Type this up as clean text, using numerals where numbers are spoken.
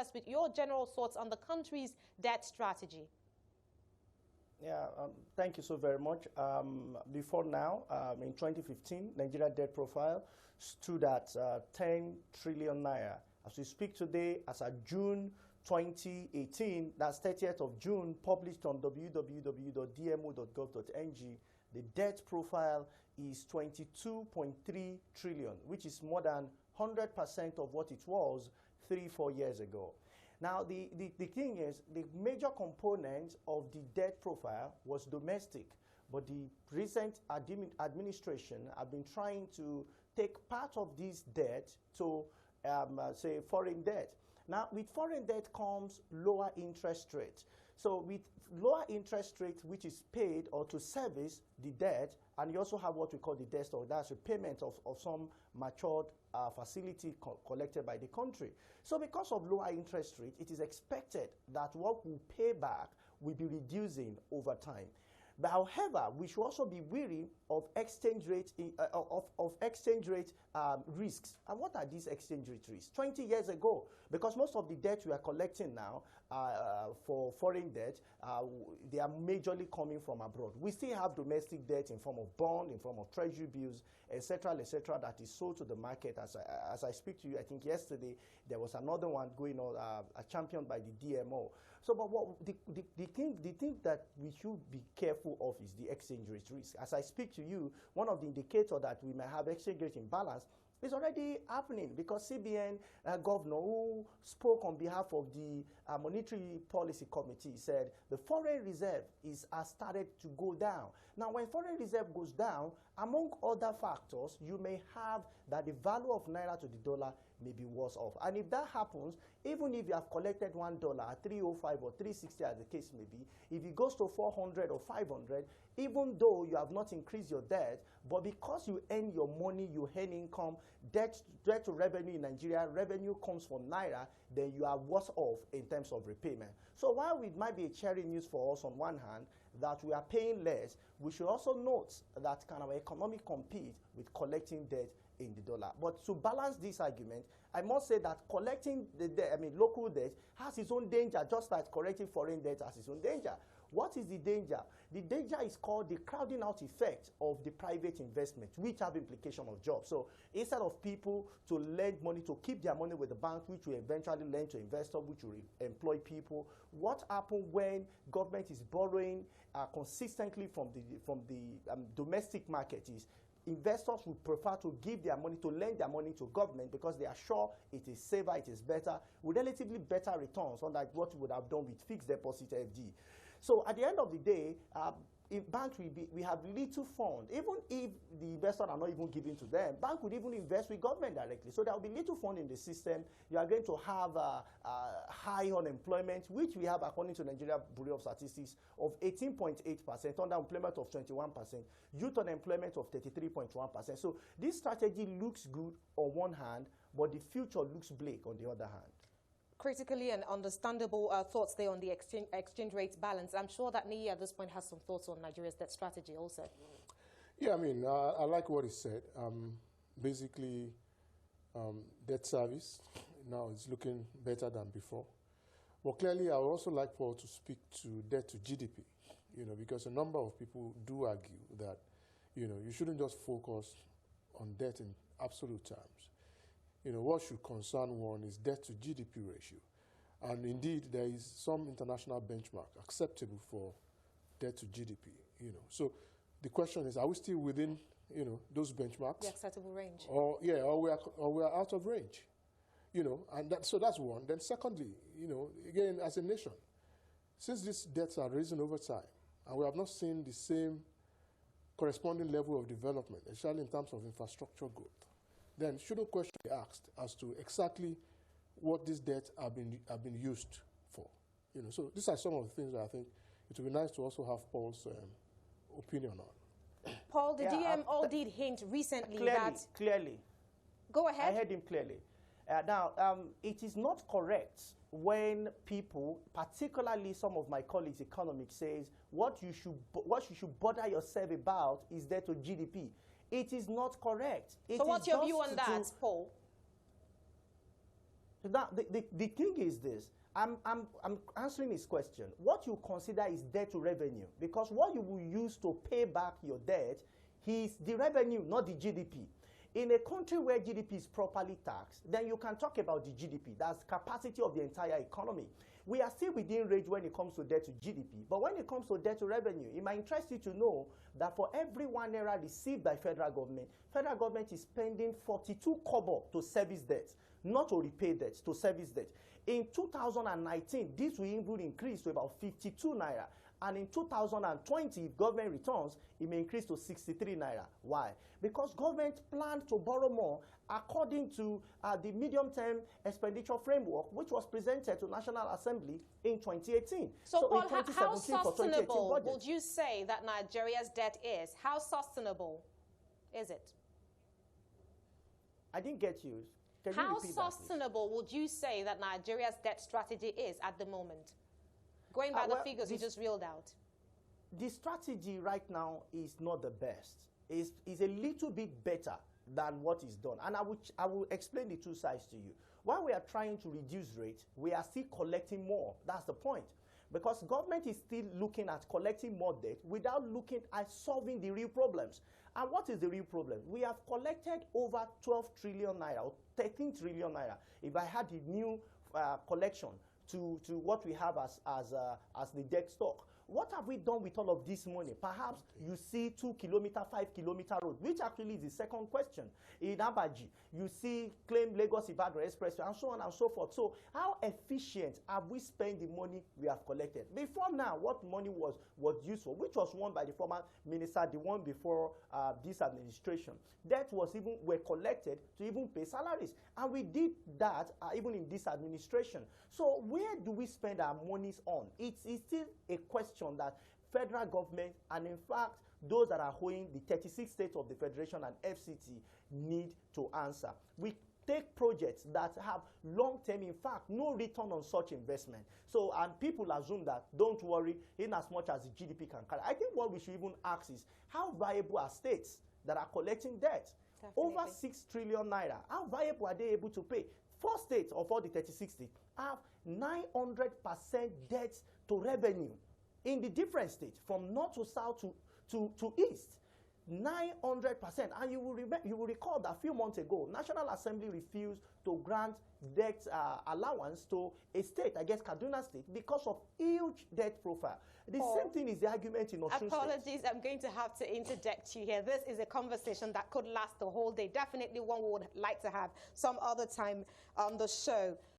us with your general thoughts on the country's debt strategy. Yeah, thank you so very much. Before now, in 2015, Nigeria debt profile stood at 10 trillion naira. As we speak today, as of June 2018, that's 30th of June, published on www.dmo.gov.ng, the debt profile is 22.3 trillion, which is more than 100% of what it was 3-4 years ago. Now, the thing is, the major component of the debt profile was domestic, but the recent administration have been trying to take part of this debt to, say, foreign debt. Now, with foreign debt comes lower interest rate. So with lower interest rate, which is paid or to service the debt, and you also have what we call the debt stock, that's a payment of some matured facility collected by the country. So because of lower interest rate, it is expected that what we pay back will be reducing over time. But however, we should also be wary of exchange rate risks. And what are these exchange rate risks? 20 years ago, because most of the debt we are collecting now for foreign debt, they are majorly coming from abroad. We still have domestic debt in form of bond, in form of treasury bills, etc., that is sold to the market. As I speak to you, I think yesterday there was another one going on, championed by the DMO. So, but what the thing that we should be careful of is the exchange rate risk. As I speak to you, one of the indicators that we might have exchange rate imbalance is already happening, because CBN governor, who spoke on behalf of the Monetary Policy Committee, said the foreign reserve has started to go down. Now, when foreign reserve goes down, among other factors, you may have that the value of naira to the dollar may be worse off. And if that happens, even if you have collected $1 at 305 or 360, as the case may be, if it goes to 400 or 500, even though you have not increased your debt, but because you earn your money, you earn income, debt to revenue in Nigeria, revenue comes from naira, then you are worse off in terms of repayment. So while it might be a cheery news for us on one hand that we are paying less, we should also note that kind of economic compete with collecting debt in the dollar. But to balance this argument, I must say that collecting the debt, local debt, has its own danger, just like collecting foreign debt has its own danger. What is the danger? The danger is called the crowding out effect of the private investment, which have implication of jobs. So instead of people to lend money, to keep their money with the bank, which will eventually lend to investors, which will employ people, what happens when government is borrowing consistently from the domestic market is investors would prefer to give their money, to lend their money to government, because they are sure it is safer, it is better, with relatively better returns, unlike what you would have done with fixed deposit FD. So at the end of the day, in banks, we have little fund. Even if the investors are not even giving to them, bank would even invest with government directly. So there will be little fund in the system. You are going to have high unemployment, which we have, according to Nigeria Bureau of Statistics, of 18.8%, underemployment of 21%, youth unemployment of 33.1%. So this strategy looks good on one hand, but the future looks bleak on the other hand. Critically and understandable thoughts there on the exchange rate balance. I'm sure that Niyi at this point has some thoughts on Nigeria's debt strategy also. Yeah, I like what he said. Basically, debt service now is looking better than before. But clearly, I would also like for to speak to debt to GDP, because a number of people do argue that, you shouldn't just focus on debt in absolute terms. What should concern one is debt to GDP ratio. And indeed, there is some international benchmark acceptable for debt to GDP, So the question is, are we still within, those benchmarks? The acceptable range. Or we are out of range, and so that's one. Then secondly, again, as a nation, since these debts are risen over time, and we have not seen the same corresponding level of development, especially in terms of infrastructure growth, then shouldn't question be asked as to exactly what these debts have been used for. So these are some of the things that I think it would be nice to also have Paul's opinion on. Paul, the DMO did hint recently that... Clearly. Go ahead. I heard him clearly. Now, it is not correct when people, particularly some of my colleagues, economics, says what you should bother yourself about is debt to GDP. It is not correct. So what's your view on that, Paul? Now, the thing is this. I'm answering his question. What you consider is debt to revenue, because what you will use to pay back your debt is the revenue, not the GDP. In a country where GDP is properly taxed, then you can talk about the GDP. That's capacity of the entire economy. We are still within range when it comes to debt to GDP. But when it comes to debt to revenue, it might interest you to know that for every 1 naira received by federal government is spending 42 kobo to service debt, not to repay debt, to service debt. In 2019, this will even increase to about 52 naira. And in 2020, if government returns, it may increase to 63 naira. Why? Because government planned to borrow more according to the medium-term expenditure framework, which was presented to National Assembly in 2018. So Paul, in 2017 how sustainable budget, would you say that Nigeria's debt is? How sustainable is it? I didn't get you. Can you How repeat that, sustainable would you say that Nigeria's debt strategy is at the moment? Going by the figures you just reeled out. The strategy right now is not the best. It's a little bit better than what is done. And I will explain the two sides to you. While we are trying to reduce rates, we are still collecting more. That's the point. Because government is still looking at collecting more debt without looking at solving the real problems. And what is the real problem? We have collected over 12 trillion naira, or 13 trillion naira. If I had the new collection to what we have as the debt stock. What have we done with all of this money? Perhaps you see 2 kilometer, 5 kilometer road, which actually is the second question. In Alaje, you see claim Lagos-Ibadan Expressway, and so on and so forth. So how efficient have we spent the money we have collected? Before now, what money was used for, which was won by the former minister, the one before this administration, that were collected to even pay salaries. And we did that even in this administration. So where do we spend our monies on? It's still a question that federal government, and in fact those that are holding the 36 states of the federation and FCT, need to answer. We take projects that have long-term, in fact, no return on such investment. So, and people assume that, don't worry, in as much as the GDP can carry. I think what we should even ask is, how viable are states that are collecting debt? Definitely. Over 6 trillion naira. How viable are they able to pay? 4 states of all the 36 states have 900% debt to revenue in the different states, from north to south to east. 900%. And you will recall that a few months ago, National Assembly refused to grant debt allowance to a state, I guess Kaduna State, because of huge debt profile. The same thing is the argument in Osun State. Apologies, I'm going to have to interject you here. This is a conversation that could last the whole day. Definitely one we would like to have some other time on the show.